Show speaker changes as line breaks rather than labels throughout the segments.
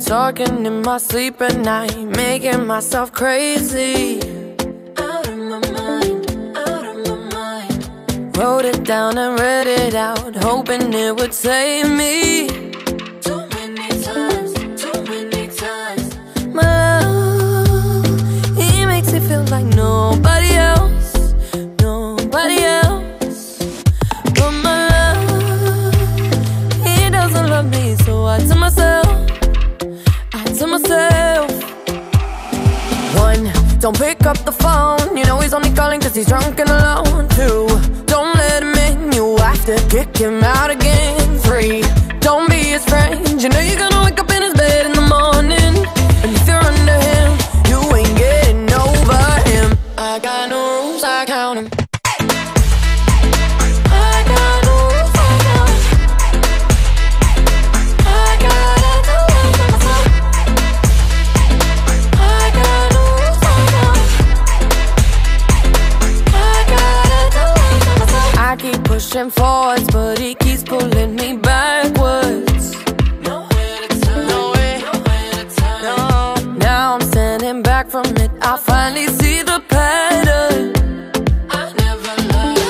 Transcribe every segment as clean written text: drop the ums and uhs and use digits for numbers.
Talking in my sleep at night, making myself crazy. Out of my mind, out of my mind. Wrote it down and read it out, hoping it would save me. Too many times, too many times. My love, he makes me feel like nobody else, nobody else. But my love, he doesn't love me, so I tell myself, one, don't pick up the phone, you know he's only calling cause he's drunk and alone. Two, don't let him in, you have to kick him out again. Three, don't be his friend, you know you're gonna wake up in his bed in the morning. And if you're under him, you ain't getting over him. I got no rules, I count him. Pushing forwards, but he keeps pulling me backwards. Nowhere to turn, nowhere to turn. No. Now I'm standing back from it, I finally see the pattern. I never loved.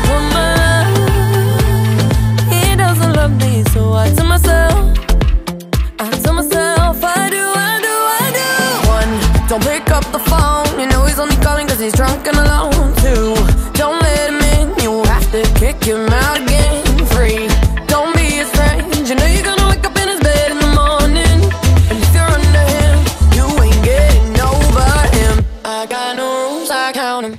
But my love, he doesn't love me, so I tell myself, I do. One, don't pick up the phone, you know he's only calling cause he's drunk and alone. Two, don't let him in, you have to kick him out again. Three, don't be his friend, you know you're gonna wake up in his bed in the morning. And if you're under him, you ain't getting over him. I got no rules, I count him.